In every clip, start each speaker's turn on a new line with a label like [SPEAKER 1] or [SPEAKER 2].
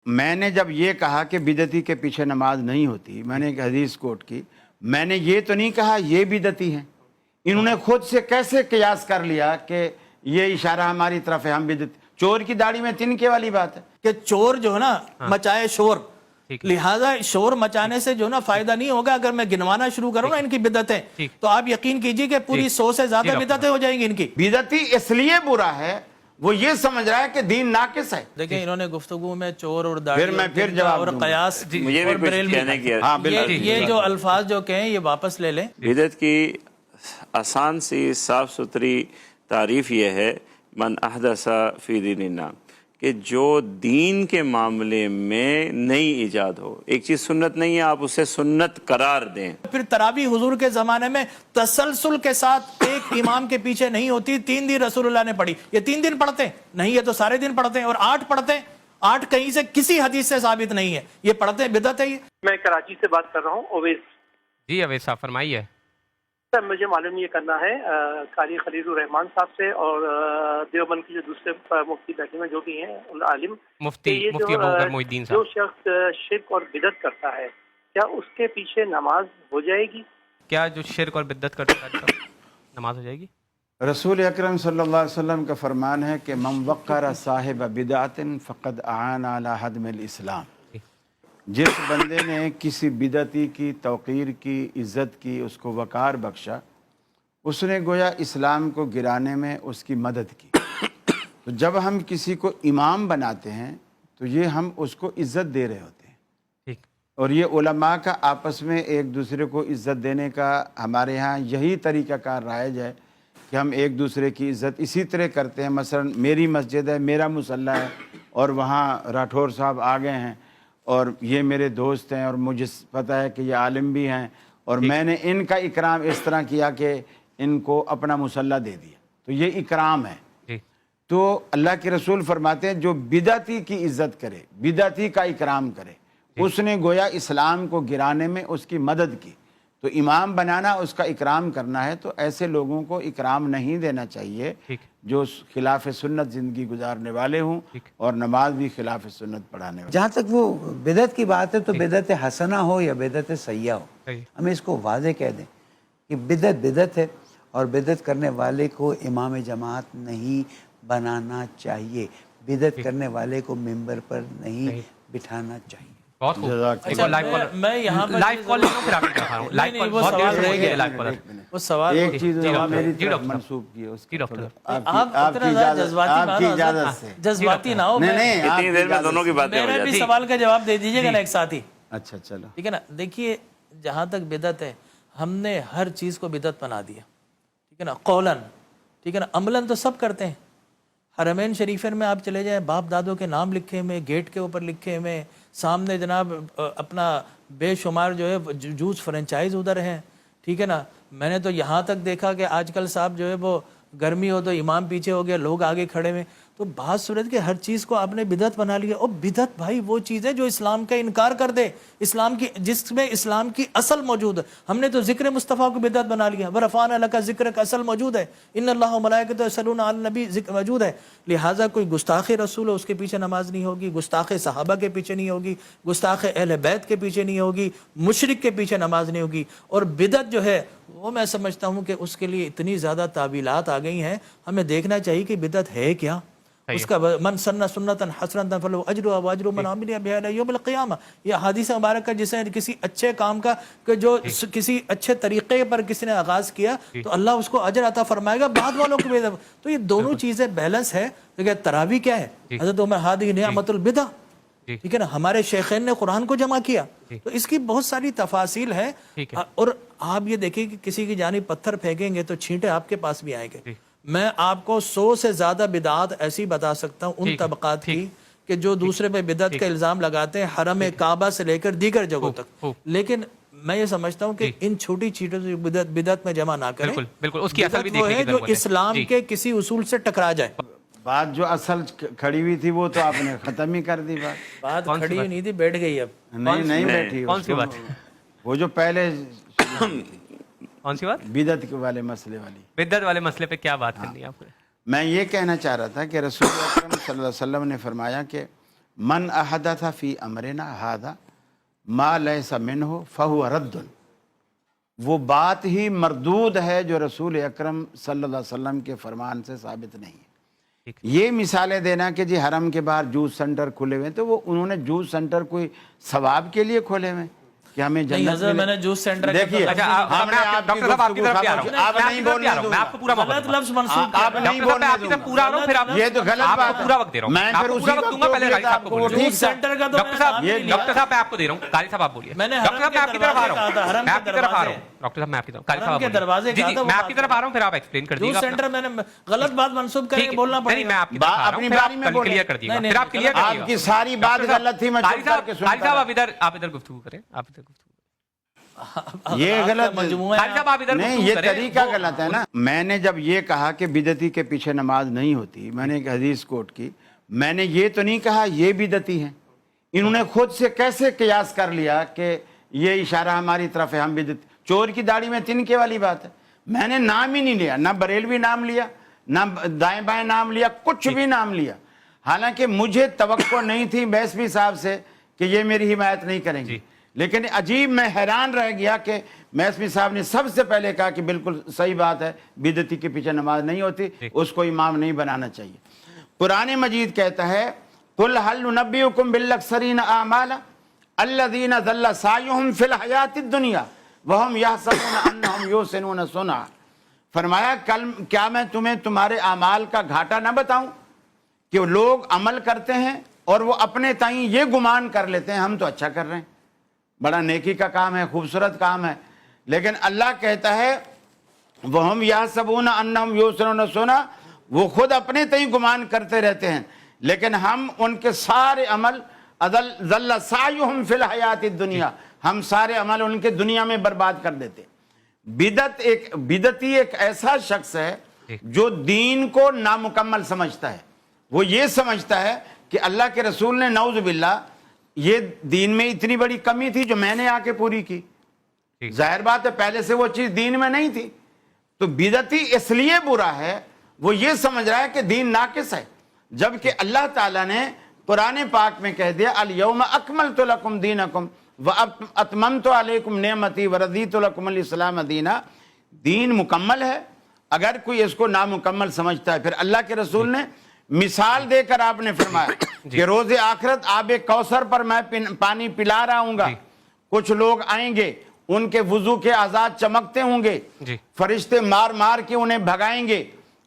[SPEAKER 1] میں نے جب یہ کہا کہ بدعتی کے پیچھے نماز نہیں ہوتی، میں نے ایک حدیث کوٹ کی، میں نے یہ تو نہیں کہا یہ بدعتی ہیں۔ انہوں نے خود سے کیسے قیاس کر لیا کہ یہ اشارہ ہماری طرف ہے، ہم بدعتی؟ چور کی داڑھی میں تنکے والی بات ہے
[SPEAKER 2] کہ چور جو ہے نا مچائے شور، لہٰذا شور مچانے سے جو نا فائدہ نہیں ہوگا۔ اگر میں گنوانا شروع کروں نا ان کی بدعتیں، تو آپ یقین کیجئے کہ پوری 100 سے زیادہ بدعتیں ہو جائیں گی ان کی۔
[SPEAKER 1] بدعتی اس لیے برا ہے، وہ یہ سمجھ رہا ہے کہ دین ناقص ہے۔
[SPEAKER 2] دیکھیں انہوں نے گفتگو میں چور اور داڑھی
[SPEAKER 1] پھر جواب
[SPEAKER 2] اور
[SPEAKER 1] دوں گا۔
[SPEAKER 2] قیاس
[SPEAKER 3] مجھے بھی
[SPEAKER 2] اور
[SPEAKER 3] کچھ
[SPEAKER 2] بریلوی،
[SPEAKER 3] کہنے کی
[SPEAKER 2] یہ جو الفاظ جو کہیں یہ واپس لے لیں۔
[SPEAKER 3] بدعت کی آسان سی صاف ستھری تعریف یہ ہے، من احدث فی دیننا، کہ جو دین کے معاملے میں نئی ایجاد ہو۔ ایک چیز سنت نہیں ہے، آپ اسے سنت قرار دیں۔
[SPEAKER 2] پھر تراویح حضور کے زمانے میں تسلسل کے ساتھ ایک امام کے پیچھے نہیں ہوتی، 3 دن رسول اللہ نے پڑھی۔ یہ 3 دن پڑھتے ہیں نہیں، یہ تو سارے دن پڑھتے ہیں، اور 8 پڑھتے ہیں۔ 8 کہیں سے کسی حدیث سے ثابت نہیں ہے، یہ پڑھتے ہیں، بدعت ہے یہ۔
[SPEAKER 4] میں کراچی سے بات کر رہا ہوں، اویس۔
[SPEAKER 5] جی اویس صاحب فرمائیے۔
[SPEAKER 4] سر مجھے معلوم یہ کرنا ہے قاری خلیل الرحمان صاحب سے اور دیوبند کے جو دوسرے مفتی بیٹھے ہیں جو بھی ہیں عالم،
[SPEAKER 5] مفتی ابوبکر محی الدین
[SPEAKER 4] جو
[SPEAKER 5] صاحب،
[SPEAKER 4] شخص شرک اور بدعت کرتا ہے کیا اس کے پیچھے نماز ہو جائے گی؟
[SPEAKER 5] کیا جو شرک اور بدعت کرتا ہے نماز ہو جائے گی؟
[SPEAKER 1] رسول اکرم صلی اللہ علیہ وسلم کا فرمان ہے کہ من وقر صاحب بدعت فقد اعان علی ہدم الاسلام۔ جس بندے نے کسی بدعتی کی توقیر کی، عزت کی، اس کو وقار بخشا، اس نے گویا اسلام کو گرانے میں اس کی مدد کی۔ تو جب ہم کسی کو امام بناتے ہیں تو یہ ہم اس کو عزت دے رہے ہوتے ہیں،
[SPEAKER 5] ٹھیک،
[SPEAKER 1] اور یہ علماء کا آپس میں ایک دوسرے کو عزت دینے کا ہمارے ہاں یہی طریقہ کار رائج ہے کہ ہم ایک دوسرے کی عزت اسی طرح کرتے ہیں۔ مثلا میری مسجد ہے، میرا مصلی ہے، اور وہاں راٹھور صاحب آ گئے ہیں اور یہ میرے دوست ہیں اور مجھے پتہ ہے کہ یہ عالم بھی ہیں، اور میں نے ان کا اکرام اس طرح کیا کہ ان کو اپنا مصلی دے دیا، تو یہ اکرام ہے۔ تو اللہ کے رسول فرماتے ہیں جو بدعتی کی عزت کرے، بدعتی کا اکرام کرے، اس نے گویا اسلام کو گرانے میں اس کی مدد کی۔ تو امام بنانا اس کا اکرام کرنا ہے، تو ایسے لوگوں کو اکرام نہیں دینا چاہیے جو خلاف سنت زندگی گزارنے والے ہوں اور نماز بھی خلاف سنت پڑھانے والے۔
[SPEAKER 6] جہاں تک وہ بدعت کی بات ہے تو بدعت حسنہ ہو یا بدعت سیئہ ہو، ہمیں اس کو واضح کہہ دیں کہ بدعت بدعت ہے، اور بدعت کرنے والے کو امام جماعت نہیں بنانا چاہیے، بدعت کرنے والے کو ممبر پر نہیں بٹھانا چاہیے۔
[SPEAKER 5] بہت خوب۔
[SPEAKER 2] میں یہاں پر
[SPEAKER 5] لائیو کال میں آپ دکھا رہا ہوں، لائیو کال بہت دیر سے ہو گئی ہے، لائیو کال۔
[SPEAKER 2] وہ سوال
[SPEAKER 1] ایک چیز میری طرف منسوب کی ہے، اس
[SPEAKER 5] جی ڈاکٹر،
[SPEAKER 2] آپ اتنا زیادہ
[SPEAKER 1] آپ کی اجازت سے،
[SPEAKER 2] جذباتی نہ ہو۔
[SPEAKER 1] نہیں
[SPEAKER 3] اتنی دیر میں دونوں کی باتیں ہو
[SPEAKER 2] میرے
[SPEAKER 3] جاتی
[SPEAKER 2] بھی سوال کا جواب دے دیجیے گا نا ایک ساتھ ہی،
[SPEAKER 1] اچھا چلو
[SPEAKER 2] ٹھیک ہے نا؟ دیکھیے جہاں تک بدعت ہے، ہم نے ہر چیز کو بدعت بنا دیا، ٹھیک ہے نا، قولاً، ٹھیک ہے نا، عملاً تو سب کرتے ہیں۔ حرمین شریفین میں آپ چلے جائیں، باپ دادوں کے نام لکھے ہوئے، گیٹ کے اوپر لکھے ہوئے، سامنے جناب اپنا بے شمار جو ہے جوس فرنچائز ادھر ہیں، ٹھیک ہے نا۔ میں نے تو یہاں تک دیکھا کہ آج کل صاحب جو ہے وہ گرمی ہو تو امام پیچھے ہو گیا، لوگ آگے کھڑے ہوئے۔ تو بعض صورت کے ہر چیز کو آپ نے بدعت بنا لیا۔ اور بدعت بھائی وہ چیز ہے جو اسلام کا انکار کر دے، اسلام کی، جس میں اسلام کی اصل موجود ہے۔ ہم نے تو ذکر مصطفیٰ کو بدعت بنا لیا، ورفعنا لک ذکرک اصل موجود ہے، ان اللہ و ملائکتہ یصلون علی النبی ذکر موجود ہے۔ لہٰذا کوئی گستاخ رسول ہے اس کے پیچھے نماز نہیں ہوگی، گستاخ صحابہ کے پیچھے نہیں ہوگی، گستاخ اہل بیت کے پیچھے نہیں ہوگی، مشرک کے پیچھے نماز نہیں ہوگی۔ اور بدعت جو ہے وہ میں سمجھتا ہوں کہ اس کے لیے اتنی زیادہ تعویلات آ گئی ہیں، ہمیں دیکھنا چاہیے کہ بدعت ہے کیا۔ اس کا من سن سنتا حسنتا فلہ اجرها واجر من عمل بها الى یوم القیامہ، یہ حدیث مبارک کا جس نے کسی اچھے کام کا کہ جو کسی اچھے طریقے پر کسی نے آغاز کیا تو اللہ اس کو اجر عطا فرمائے گا، بعد والوں کو بھی۔ تو یہ دونوں چیزیں بیلنس ہے۔ دیکھیں تراویح کیا ہے، حضرت عمر ہادی نعمت البدع، ٹھیک ہے نا، ہمارے شیخین نے قرآن کو جمع کیا، تو اس کی بہت ساری تفاصیل ہیں۔ اور آپ یہ دیکھیں کہ کسی کی جانب پتھر پھینکیں گے تو چھینٹے آپ کے پاس بھی آئیں گے۔ میں آپ کو 100 سے زیادہ بدعات ایسی بتا سکتا ہوں ان طبقات کی کہ جو دوسرے پہ بدعت کا الزام لگاتے ہیں، حرم کعبہ سے لے کر دیگر جگہوں تک۔ لیکن میں یہ سمجھتا ہوں کہ ان چھوٹی چیزوں سے بدعت میں جمع نہ کریں۔
[SPEAKER 5] بالکل، اس کی اصل بھی
[SPEAKER 2] وہ
[SPEAKER 5] دیکھنے
[SPEAKER 2] ہے
[SPEAKER 5] کی
[SPEAKER 2] جو
[SPEAKER 5] ضرورت ہے۔
[SPEAKER 2] اسلام کے کسی اصول سے ٹکرا جائے۔
[SPEAKER 1] بات جو اصل کھڑی ہوئی تھی وہ تو آپ نے ختم ہی کر دی۔
[SPEAKER 2] بات کھڑی ہوئی نہیں تھی، بیٹھ گئی اب۔
[SPEAKER 1] نہیں بیٹھی،
[SPEAKER 5] کون سی بات؟
[SPEAKER 1] وہ جو پہلے
[SPEAKER 5] کون سی بات؟
[SPEAKER 1] بدعت والے مسئلے والی،
[SPEAKER 5] بدعت والے مسئلے پہ کیا بات کرنی ہے آپ نے؟
[SPEAKER 1] میں یہ کہنا چاہ رہا تھا کہ رسول اکرم صلی اللہ علیہ وسلم نے فرمایا کہ من احدث فی امرنا ھذا ما لیس منہ فہو رد، وہ بات ہی مردود ہے جو رسول اکرم صلی اللہ علیہ وسلم کے فرمان سے ثابت نہیں ہے۔ یہ مثالیں دینا کہ جی حرم کے باہر جوس سینٹر کھلے ہوئے ہیں، تو وہ انہوں نے جوس سینٹر کوئی ثواب کے لیے کھولے ہوئے ہیں کہ ہمیں
[SPEAKER 2] نہیں
[SPEAKER 1] جنت
[SPEAKER 2] حضرت، میں
[SPEAKER 1] ملے؟
[SPEAKER 2] نے جوس سینٹر
[SPEAKER 1] دیکھیے
[SPEAKER 5] اچھا
[SPEAKER 1] ہم نے آپ کی
[SPEAKER 5] ڈاکٹر صاحب آپ کی طرف بھی آ رہا ہوں،
[SPEAKER 1] آپ نہیں بولنے دوں
[SPEAKER 5] میں آپ کو پورا وقت
[SPEAKER 2] غلط
[SPEAKER 5] دوں گا،
[SPEAKER 2] لفظ منسوخ کیا
[SPEAKER 1] آپ نہیں
[SPEAKER 5] ڈاکٹر صاحب میں آپ کی
[SPEAKER 1] بولنے
[SPEAKER 5] طرف پورا آ رہا ہوں، پھر آپ
[SPEAKER 1] یہ تو غلط
[SPEAKER 5] آپ
[SPEAKER 1] بات
[SPEAKER 5] کو
[SPEAKER 1] ہے۔
[SPEAKER 5] پورا وقت دے رہا ہوں،
[SPEAKER 1] میں
[SPEAKER 5] آپ
[SPEAKER 1] پھر
[SPEAKER 5] کو
[SPEAKER 1] اسی
[SPEAKER 5] پورا وقت
[SPEAKER 1] وقت
[SPEAKER 5] دوں گا، پہلے
[SPEAKER 1] دوں
[SPEAKER 5] قاری صاحب کو
[SPEAKER 1] گا،
[SPEAKER 5] بولنے دوں۔
[SPEAKER 1] ٹھیک
[SPEAKER 2] جوس سینٹر کا تو
[SPEAKER 5] ڈاکٹر صاحب
[SPEAKER 2] یہ
[SPEAKER 5] ڈاکٹر صاحب میں آپ کو دے رہا ہوں، قاری صاحب آپ بولیے،
[SPEAKER 2] میں نے
[SPEAKER 5] ڈاکٹر صاحب میں آپ کی طرف آ رہا ہوں،
[SPEAKER 2] حرم
[SPEAKER 5] میں آپ کی
[SPEAKER 2] کے
[SPEAKER 5] طرف آ رہا
[SPEAKER 2] دروازے
[SPEAKER 5] ہوں، ڈاکٹر صاحب میں آپ کی طرف، قاری
[SPEAKER 2] حرم
[SPEAKER 5] صاحب
[SPEAKER 2] کے
[SPEAKER 5] آپ بولیے۔
[SPEAKER 2] دروازے
[SPEAKER 5] جی
[SPEAKER 2] کہا
[SPEAKER 5] جی
[SPEAKER 2] تھا وہ
[SPEAKER 5] میں آپ کی
[SPEAKER 2] بات
[SPEAKER 5] طرف آ رہا ہوں، پھر آپ ایکسپلین کر دیجیے
[SPEAKER 2] جوس
[SPEAKER 5] گا۔
[SPEAKER 2] سینٹر میں نے غلط بات منسوخ کر
[SPEAKER 5] ٹھیک
[SPEAKER 2] کے
[SPEAKER 5] ہے،
[SPEAKER 2] بولنا
[SPEAKER 5] نہیں
[SPEAKER 2] پڑے
[SPEAKER 5] نہیں میں
[SPEAKER 2] گا۔
[SPEAKER 5] آپ کی طرف آ رہا ہوں،
[SPEAKER 1] اپنی
[SPEAKER 5] پھر
[SPEAKER 1] باری
[SPEAKER 5] آپ
[SPEAKER 1] میں بولیں۔
[SPEAKER 5] کلیئر کر دیجیے گا،
[SPEAKER 2] نہیں،
[SPEAKER 5] پھر آپ
[SPEAKER 2] نہیں،
[SPEAKER 5] کلیئر کر دیجیے
[SPEAKER 1] آپ
[SPEAKER 5] گا۔
[SPEAKER 1] کی ساری بات
[SPEAKER 5] ڈاکٹر صاحب،
[SPEAKER 1] غلط تھی، میں
[SPEAKER 5] قاری
[SPEAKER 1] چپ کر کے
[SPEAKER 5] صاحب
[SPEAKER 1] سنتا
[SPEAKER 5] آپ ادھر گفتگو کریں، آپ ادھر گفتگو کریں،
[SPEAKER 1] یہ غلط
[SPEAKER 2] مجموعہ
[SPEAKER 5] قاری صاحب آپ ادھر
[SPEAKER 1] نہیں،
[SPEAKER 5] گفتگو
[SPEAKER 1] یہ
[SPEAKER 5] کریں۔
[SPEAKER 1] طریقہ غلط ہے نا۔ میں نے جب یہ کہا کہ بدعتی کے پیچھے نماز نہیں ہوتی، میں نے ایک حدیث کوٹ کی، میں نے یہ تو نہیں کہا یہ بدعتی ہیں۔ انہوں نے خود سے کیسے قیاس کر لیا کہ یہ اشارہ ہماری طرف ہے، ہم بدعتی؟ چور کی داڑھی میں تنکے والی بات ہے۔ میں نے نام ہی نہیں لیا، نہ بریلوی نام لیا، نہ دائیں بائیں نام لیا، کچھ بھی نام لیا، حالانکہ مجھے توقع نہیں تھی بیسوی صاحب سے کہ یہ میری حمایت نہیں کریں گے، لیکن عجیب میں حیران رہ گیا کہ میسوی صاحب نے سب سے پہلے کہا کہ بالکل صحیح بات ہے، بدعتی کے پیچھے نماز نہیں ہوتی، اس کو امام نہیں بنانا چاہیے۔ قرآن مجید کہتا ہے قُلْ هَلْ نُنَبِّئُكُمْ بِالْأَخْسَرِينَ أَعْمَالًا الَّذِينَ ضَلَّ سَعْيُهُمْ فِي الْحَيَاةِ الدُّنْيَا وَهُمْ يَحْسَبُونَ أَنَّهُمْ يُحْسِنُونَ صُنْعًا۔ فرمایا کیا میں تمہیں تمہارے اعمال کا گھاٹا نہ بتاؤں کہ لوگ عمل کرتے ہیں اور وہ اپنے تائیں یہ گمان کر لیتے ہیں ہم تو اچھا کر رہے ہیں، بڑا نیکی کا کام ہے، خوبصورت کام ہے، لیکن اللہ کہتا ہے وَهُمْ يَحْسَبُونَ أَنَّهُمْ يُحْسِنُونَ صُنْعًا، وہ خود اپنے تئیں گمان کرتے رہتے ہیں، لیکن ہم ان کے سارے عمل ضل سعیہم فی الحیات الدنیا، ہم سارے عمل ان کے دنیا میں برباد کر دیتے۔ بدعتی ایک ایسا شخص ہے جو دین کو نامکمل سمجھتا ہے، وہ یہ سمجھتا ہے کہ اللہ کے رسول نے نعوذ باللہ یہ دین میں اتنی بڑی کمی تھی جو میں نے آ کے پوری کی۔ ظاہر بات ہے پہلے سے وہ چیز دین میں نہیں تھی، تو بدعتی اس لیے برا ہے، وہ یہ سمجھ رہا ہے کہ دین ناقص ہے، جبکہ اللہ تعالیٰ نے قرآن پاک میں کہہ دیا الیوم اکملت لکم دینکم واتممت علیکم نعمتی ورضیت لکم الاسلام دینا۔ دین مکمل ہے، اگر کوئی اس کو نامکمل سمجھتا ہے، پھر اللہ کے رسول نے مثال دے کر آپ نے فرمایا کہ روز آخرت آب کوثر پر میں پانی پلا رہا ہوں گا، کچھ لوگ آئیں گے، ان کے وضو کے اعضاء چمکتے ہوں گے، فرشتے مار مار کے انہیں بھگائیں گے،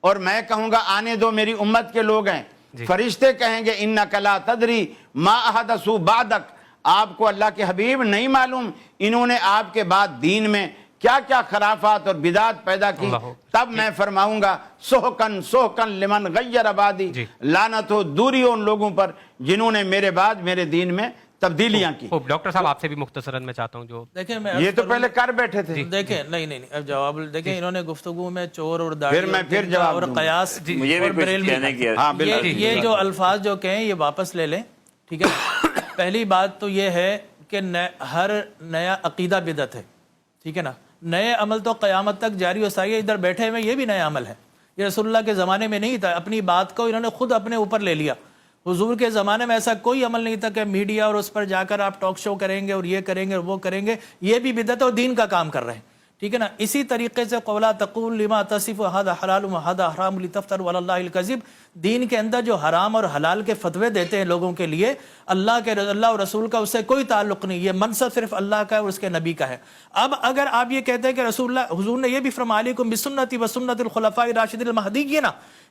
[SPEAKER 1] اور میں کہوں گا آنے دو میری امت کے لوگ ہیں، فرشتے کہیں گے انک لا تدری ما احدثوا بعدک، آپ کو اللہ کے حبیب نہیں معلوم انہوں نے آپ کے بعد دین میں کیا کیا خرافات اور بدعات پیدا کی، تب میں فرماؤں گا سحقن سحقن لمن غیر عبادی، لعنت ہو دوری ہو ان لوگوں پر جنہوں نے میرے بعد میرے دین میں تبدیلیاں کی۔
[SPEAKER 5] ڈاکٹر صاحب آپ سے بھی مختصراً میں چاہتا ہوں جو
[SPEAKER 2] دیکھیں میں
[SPEAKER 1] یہ تو پہلے کر بیٹھے تھے،
[SPEAKER 2] دیکھیں نہیں اب جواب دیکھیں، انہوں نے گفتگو میں چور اور
[SPEAKER 1] پھر میں پھر جواب
[SPEAKER 2] اور
[SPEAKER 1] دوں گا۔
[SPEAKER 2] قیاس
[SPEAKER 3] مجھے بھی
[SPEAKER 2] اور
[SPEAKER 3] کچھ
[SPEAKER 2] بریلوی
[SPEAKER 3] کہنے کی
[SPEAKER 1] ہاں بالکل،
[SPEAKER 2] یہ جو الفاظ جو کہیں یہ واپس لے لیں، ٹھیک ہے۔ پہلی بات تو یہ ہے کہ ہر نیا عقیدہ بدعت ہے، ٹھیک ہے نا، نئے عمل تو قیامت تک جاری و ساری ہے، ادھر بیٹھے ہوئے یہ بھی نیا عمل ہے، یہ رسول اللہ کے زمانے میں نہیں تھا، اپنی بات کو انہوں نے خود اپنے اوپر لے لیا۔ حضور کے زمانے میں ایسا کوئی عمل نہیں تھا کہ میڈیا اور اس پر جا کر آپ ٹاک شو کریں گے اور یہ کریں گے اور وہ کریں گے، یہ بھی بدعت اور دین کا کام کر رہے ہیں، ٹھیک ہے نا۔ اسی طریقے سے قولا تقول لما تصف هذا حلال وهذا حرام لتفتروا على الله الكذب، دین کے اندر جو حرام اور حلال کے فتوے دیتے ہیں لوگوں کے لیے، اللہ اور رسول کا اس سے کوئی تعلق نہیں، یہ منصب صرف اللہ کا ہے اور اس کے نبی کا ہے۔ اب اگر آپ یہ کہتے ہیں کہ حضور نے یہ بھی فرمایا علیکم بسنتی وسنت الخلفاء الراشدین المہدیین،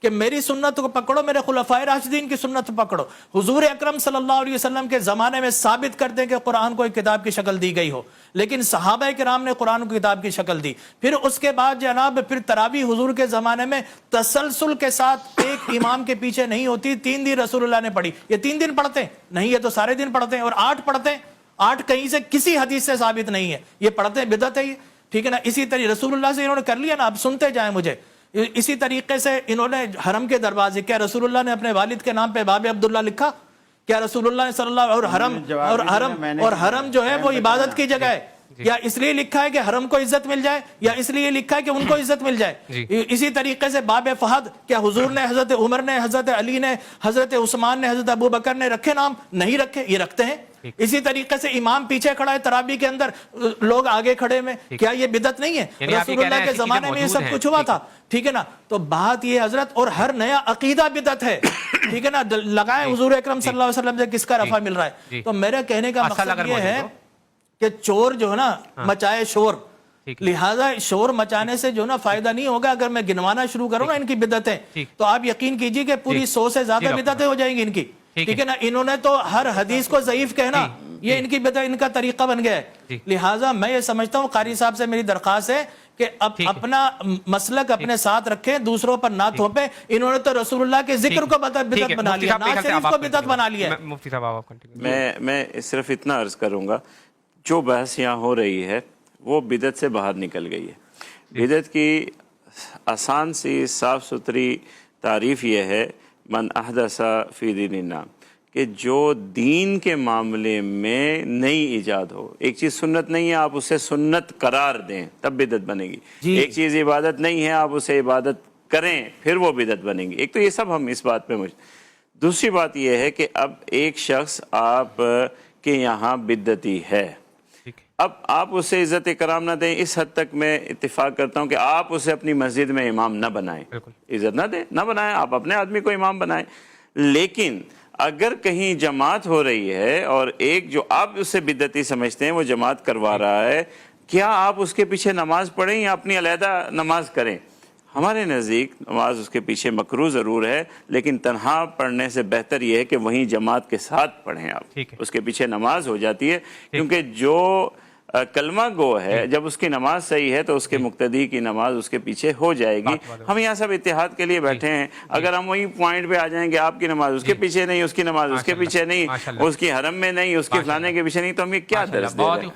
[SPEAKER 2] کہ میری سنت کو پکڑو، میرے خلفائے راشدین کی سنت پکڑو۔ حضور اکرم صلی اللہ علیہ وسلم کے زمانے میں ثابت کر دیں کہ قرآن کو ایک کتاب کی شکل دی گئی ہو، لیکن صحابہ کرام نے قرآن کو کتاب کی شکل دی۔ پھر اس کے بعد جناب پھر تراویح حضور کے زمانے میں تسلسل کے ساتھ ایک امام کے پیچھے نہیں ہوتی، 3 دن رسول اللہ نے پڑھی۔ یہ 3 دن پڑھتے ہیں نہیں، یہ تو سارے دن پڑھتے ہیں، اور 8 پڑھتے ہیں، 8 کہیں سے کسی حدیث سے ثابت نہیں ہے، یہ پڑھتے ہیں، بدعت ہے یہ، ٹھیک ہے نا۔ اسی طریقے رسول اللہ سے انہوں نے کر لیا نا، آپ سنتے جائیں مجھے۔ اسی طریقے سے انہوں نے حرم کے دروازے، کیا رسول اللہ نے اپنے والد کے نام پہ باب عبداللہ لکھا؟ کیا رسول اللہ صلی اللہ اور حرم جو ہے وہ عبادت کی جگہ ہے، یا اس لیے لکھا ہے کہ حرم کو عزت مل جائے یا اس لیے لکھا ہے کہ ان کو عزت مل جائے؟ اسی طریقے سے باب فہد، کیا حضور نے، حضرت عمر نے، حضرت علی نے، حضرت عثمان نے، حضرت ابو بکر نے رکھے نام؟ نہیں رکھے، یہ رکھتے ہیں۔ اسی طریقے سے امام پیچھے کھڑا ہے تراویح کے اندر، لوگ آگے کھڑے میں، کیا یہ بدعت نہیں ہے؟ رسول اللہ کے زمانے میں یہ سب کچھ ہوا تھا، ٹھیک ہے نا؟ تو بات یہ حضرت، اور ہر نیا عقیدہ بدعت ہے، ٹھیک ہے نا؟ لگائیں حضور اکرم صلی اللہ علیہ وسلم سے کس کا رفع مل رہا ہے۔ تو میرے کہنے کا مقصد یہ ہے کہ چور جو ہے نا مچائے شور، لہٰذا شور مچانے سے جو نا فائدہ نہیں ہوگا۔ اگر میں گنوانا شروع کروں نا ان کی بدعتیں، تو آپ یقین کیجئے کہ پوری 100 سے زیادہ بدعتیں ہو جائیں گی ان کی، ٹھیک ہے نا؟ انہوں نے تو ہر حدیث کو ضعیف کہنا، یہ ان کی بدعت، ان کا طریقہ بن گیا ہے۔ لہٰذا میں یہ سمجھتا ہوں، قاری صاحب سے میری درخواست ہے کہ اپنا مسلک اپنے ساتھ رکھیں، دوسروں پر نہ تھوپیں۔ انہوں نے تو رسول اللہ کے ذکر کو بدعت بنا لیا، نعت شریف کو بدعت بنا لیا۔
[SPEAKER 5] مفتی صاحب آپ
[SPEAKER 3] میں صرف اتنا عرض کروں گا، جو بحث یہاں ہو رہی ہے وہ بدعت سے باہر نکل گئی ہے۔ بدعت کی آسان سی صاف ستھری تعریف یہ ہے، من احدث فی دیننا، کہ جو دین کے معاملے میں نئی ایجاد ہو۔ ایک چیز سنت نہیں ہے، آپ اسے سنت قرار دیں تب بدعت بنے گی۔ ایک چیز عبادت نہیں ہے، آپ اسے عبادت کریں پھر وہ بدعت بنے گی۔ ایک تو یہ سب ہم اس بات پہ دوسری بات یہ ہے کہ اب ایک شخص آپ کے یہاں بدعتی ہے، اب آپ اسے عزت کرام نہ دیں، اس حد تک میں اتفاق کرتا ہوں کہ آپ اسے اپنی مسجد میں امام نہ بنائیں، عزت نہ دیں، نہ بنائیں، آپ اپنے آدمی کو امام بنائیں۔ لیکن اگر کہیں جماعت ہو رہی ہے اور ایک جو آپ اسے بدعتی سمجھتے ہیں وہ جماعت کروا رہا ہے، کیا آپ اس کے پیچھے نماز پڑھیں یا اپنی علیحدہ نماز کریں؟ ہمارے نزدیک نماز اس کے پیچھے مکروہ ضرور ہے، لیکن تنہا پڑھنے سے بہتر یہ ہے کہ وہیں جماعت کے ساتھ پڑھیں آپ، اس کے پیچھے نماز ہو جاتی ہے۔ کیونکہ جو کلمہ گو ہے، جب اس کی نماز صحیح ہے تو اس کے مقتدی کی نماز اس کے پیچھے ہو جائے گی۔ ہم یہاں سب اتحاد کے لیے بیٹھے ہیں، اگر ہم وہی پوائنٹ پہ آ جائیں گے آپ کی نماز اس کے پیچھے نہیں، اس کی نماز اس کے پیچھے نہیں، اس کی حرم میں نہیں، اس کے فلانے کے پیچھے نہیں، تو ہم یہ کیا درس دے رہے ہیں؟